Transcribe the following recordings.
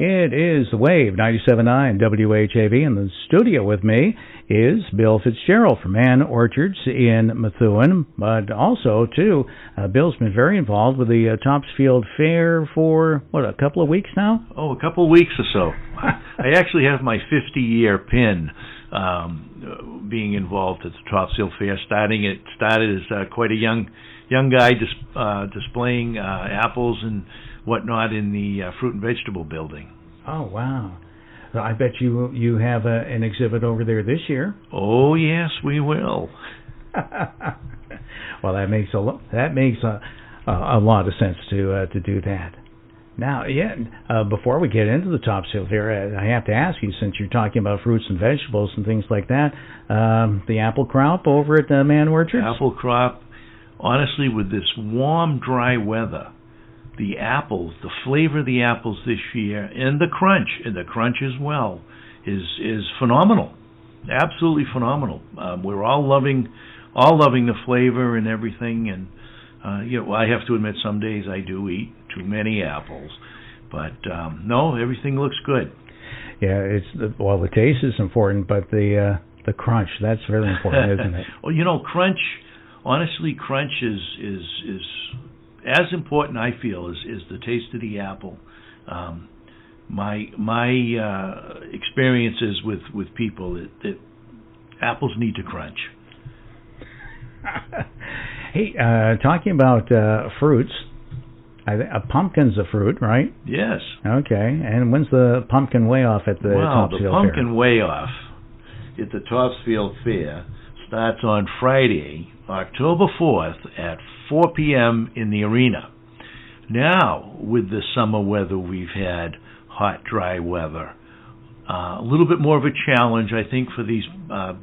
It is the Wave 97.9 WHAV. In the studio with me is Bill Fitzgerald from Mann Orchards in Methuen, but also, too, Bill's been very involved with the Topsfield Fair for, a couple of weeks now? Oh, a couple of weeks or so. I actually have my 50-year pin being involved at the Topsfield Fair. Started as quite a young guy displaying apples and whatnot in the fruit and vegetable building. Oh, wow. I bet you have an exhibit over there this year. Oh, yes, we will. Well, that makes a lot of sense to do that. Now, before we get into the Topsfield Fair, I have to ask you, since you're talking about fruits and vegetables and things like that, the apple crop over at Mann Orchards? Apple crop, honestly, with this warm, dry weather, the apples, the flavor of the apples this year, and the crunch as well, is phenomenal. Absolutely phenomenal. We're all loving the flavor and everything, and I have to admit, some days I do eat too many apples, but no, everything looks good. Yeah, the taste is important, but the crunch, that's really important, isn't it? Well, crunch is as important, I feel, is the taste of the apple. My experiences with people that apples need to crunch. Hey, talking about fruits, a pumpkin's a fruit, right? Yes. Okay, and when's the pumpkin weigh-off at the Topsfield Fair? The pumpkin weigh-off at the Topsfield Fair starts on Friday, October 4th at 4 p.m. in the arena. Now, with the summer weather we've had, hot, dry weather, a little bit more of a challenge, I think, for these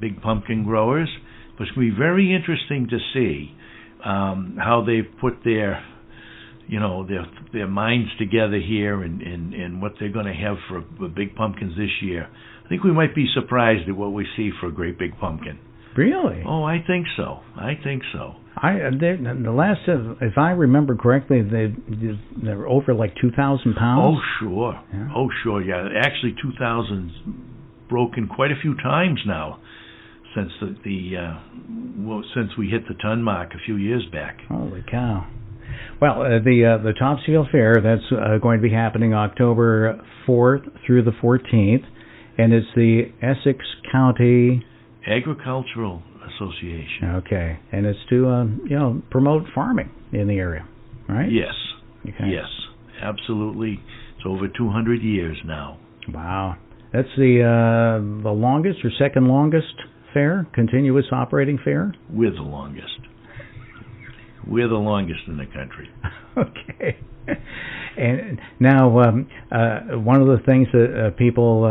big pumpkin growers. But it's going to be very interesting to see how they've put their minds together here and what they're going to have for big pumpkins this year. I think we might be surprised at what we see for a great big pumpkin. Really? Oh, I think so. The last, if I remember correctly, they were over like 2,000 pounds. Oh, sure. Yeah. Oh, sure. Yeah, actually, 2,000's broken quite a few times now since since we hit the ton mark a few years back. Holy cow! Well, the Topsfield Fair, that's going to be happening October 4th through the 14th, and it's the Essex County Agricultural Association. Okay, and it's to promote farming in the area, right? Yes. Okay. Yes, absolutely. It's over 200 years now. Wow, that's the longest or second longest fair, continuous operating fair. We're the longest. We're the longest in the country. Okay. And now, one of the things that people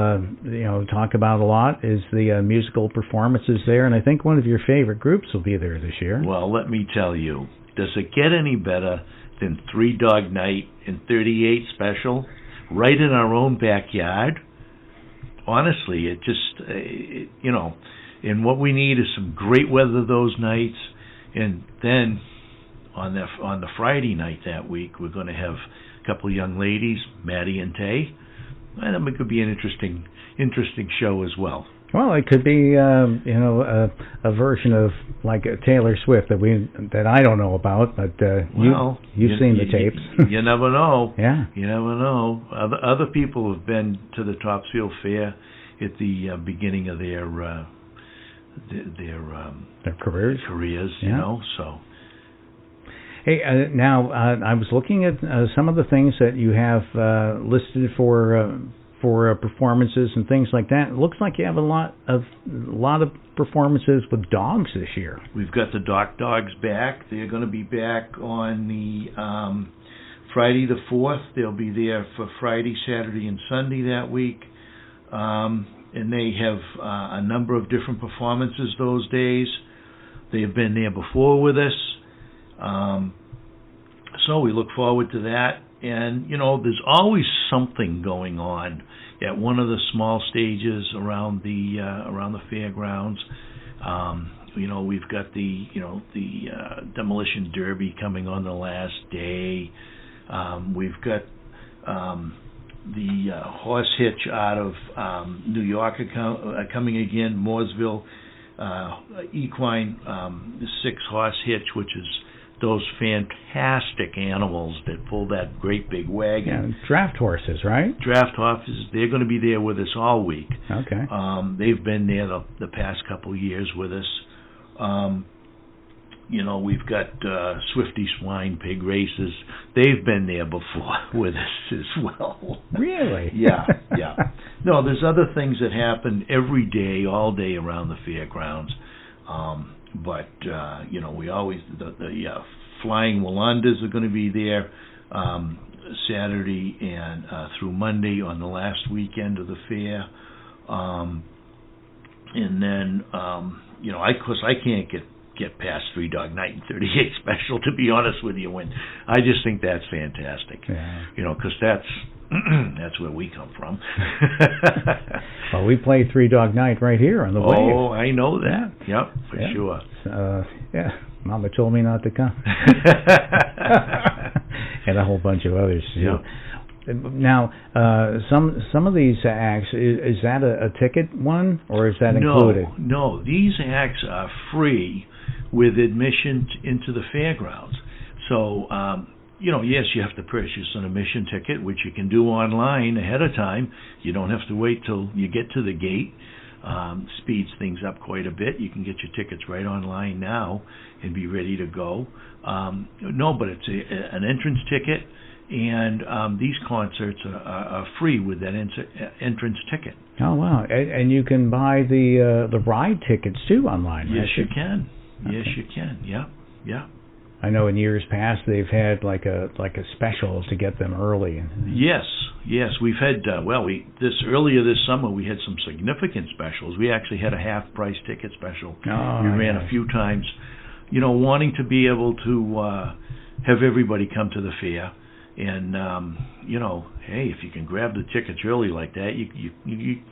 talk about a lot is the musical performances there, and I think one of your favorite groups will be there this year. Well, let me tell you, does it get any better than Three Dog Night and 38 Special right in our own backyard? Honestly, it just, and what we need is some great weather those nights, and then on the Friday night that week, we're going to have a couple of young ladies, Maddie and Tay, and it could be an interesting show as well. Well, it could be a version of like a Taylor Swift that I don't know about, but you've seen the tapes. You never know. Yeah, you never know. Other people have been to the Topsfield Fair at the beginning of their careers. So. Hey, now I was looking at some of the things that you have listed for performances and things like that. It looks like you have a lot of performances with dogs this year. We've got the Doc Dogs back. They're going to be back on the Friday the 4th. They'll be there for Friday, Saturday, and Sunday that week. And they have a number of different performances those days. They have been there before with us. So we look forward to that. And, there's always something going on at one of the small stages around the fairgrounds. We've got the demolition derby coming on the last day. We've got horse hitch out of New York are coming again. Mooresville equine, the 6-horse hitch, which is those fantastic animals that pull that great big wagon. Yeah, draft horses, right? Draft horses. They're going to be there with us all week. Okay. They've been there the past couple of years with us. We've got Swifty swine pig races. They've been there before with us as well. Really? Yeah. No, there's other things that happen every day, all day around the fairgrounds. But we always the flying Wallandas are going to be there Saturday and through Monday on the last weekend of the fair. And then I can't get past 3 Dog Night and 38 Special, to be honest with you. When I just think that's fantastic. Yeah. Because that's where we come from. Well, we play 3 Dog Night right here on the WHAV. Oh, I know that. Yep, for sure. Yeah, Mama told me not to come. And a whole bunch of others too. Yep. Now, some of these acts, is that a ticket one, or is that included? No, these acts are free with admission into the fairgrounds. So, yes, you have to purchase an admission ticket, which you can do online ahead of time. You don't have to wait till you get to the gate. Speeds things up quite a bit. You can get your tickets right online now and be ready to go. But it's an entrance ticket, and these concerts are free with that entrance ticket. Oh, wow. And you can buy the ride tickets, too, online, right? Yes, you can. Okay. Yes, you can. Yeah. I know in years past they've had like a special to get them early. Yes, we've had earlier this summer we had some significant specials. We actually had a half-price ticket special. We ran a few times, wanting to be able to have everybody come to the fair, and hey, if you can grab the tickets early like that, you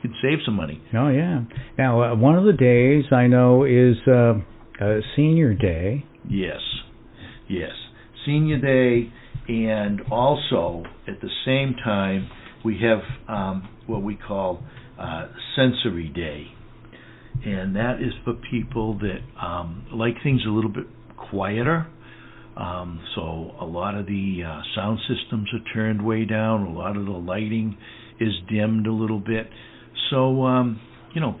can save some money. Oh yeah. Now one of the days I know is Senior Day. Yes, Senior Day, and also at the same time we have what we call Sensory Day, and that is for people that like things a little bit quieter. So a lot of the sound systems are turned way down. A lot of the lighting is dimmed a little bit. So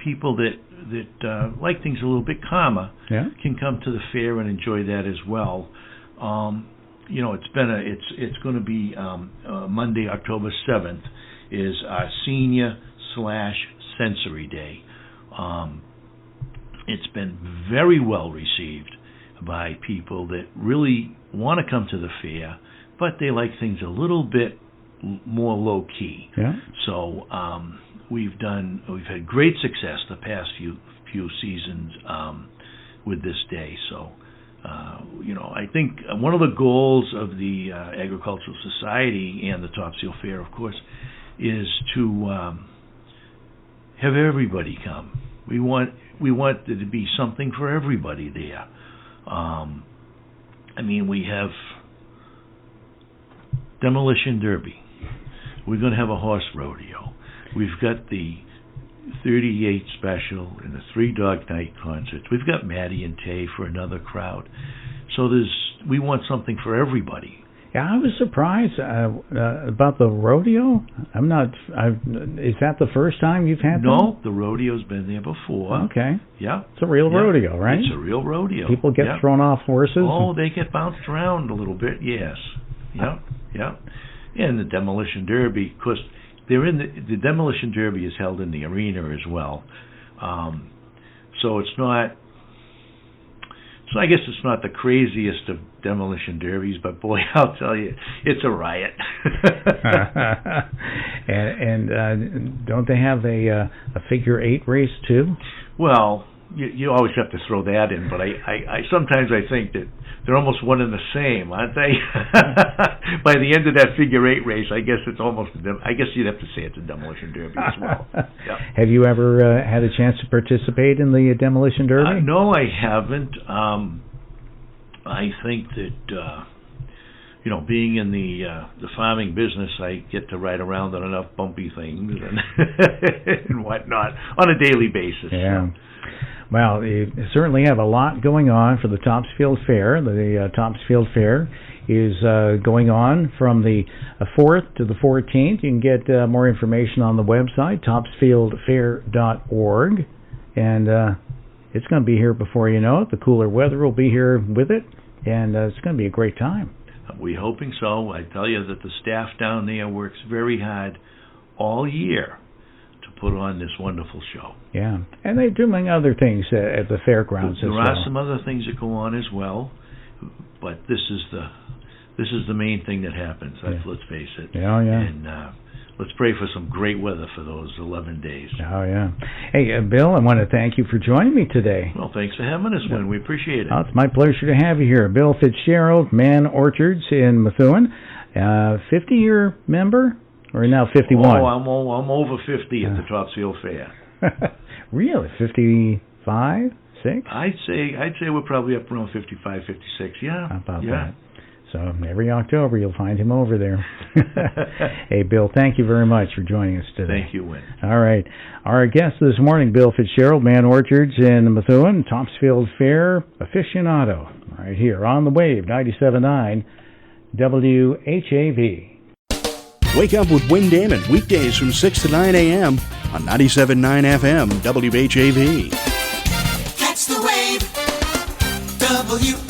people that like things a little bit calmer can come to the fair and enjoy that as well. It's going to be Monday, October 7th is our Senior/Sensory Day. It's been very well received by people that really want to come to the fair, but they like things a little bit more low key. Yeah. So we've had great success the past few seasons with this day. So I think one of the goals of the Agricultural Society and the Topsfield Fair, of course, is to have everybody come. We want there to be something for everybody there. We have Demolition Derby. We're going to have a horse rodeo. We've got the 38 Special and the 3 Dog Night concerts. We've got Maddie and Tay for another crowd. So we want something for everybody. Yeah, I was surprised about the rodeo. Is that the first time you've had No, the rodeo's been there before. Okay. Yeah. It's a real rodeo, right? It's a real rodeo. People get thrown off horses? Oh, they get bounced around a little bit, yes. Yeah. And the Demolition Derby, of course, the Demolition Derby is held in the arena as well. So it's not... So I guess it's not the craziest of demolition derbies, but boy, I'll tell you, it's a riot. and don't they have a figure 8 race too? Well, you always have to throw that in, but I sometimes I think that they're almost one and the same, aren't they? By the end of that figure 8 race, I guess it's almost I guess you'd have to say it's a demolition derby as well. Yep. Have you ever had a chance to participate in the demolition derby? No, I haven't. I think that being in the farming business, I get to ride around on enough bumpy things and and whatnot on a daily basis. Yeah. Well, you certainly have a lot going on for the Topsfield Fair. The Topsfield Fair is going on from the 4th to the 14th. You can get more information on the website, topsfieldfair.org. And it's going to be here before you know it. The cooler weather will be here with it, and it's going to be a great time. We're hoping so. I tell you that the staff down there works very hard all year to put on this wonderful show. Yeah, and they're doing other things at the fairgrounds as well. There are some other things that go on as well, but this is the main thing that happens. Let's face it. Yeah, yeah. And let's pray for some great weather for those 11 days. Oh, yeah. Hey, Bill, I want to thank you for joining me today. Well, thanks for having us, Win. We appreciate it. Oh, it's my pleasure to have you here. Bill Fitzgerald, Mann Orchards in Methuen, 50-year member, or now 51? Oh, I'm over 50 at the Topsfield Fair. Really? 55, 6? I'd say we're probably up around 55, 56. Yeah. How about that? So every October you'll find him over there. Hey, Bill, thank you very much for joining us today. Thank you, Win. All right. Our guest this morning, Bill Fitzgerald, Mann Orchards in Methuen, Topsfield Fair aficionado, right here on the WHAV 97.9 WHAV. Wake up with Win Damon weekdays from 6 to 9 a.m. on 97.9 FM WHAV. Catch the wave, WHAV.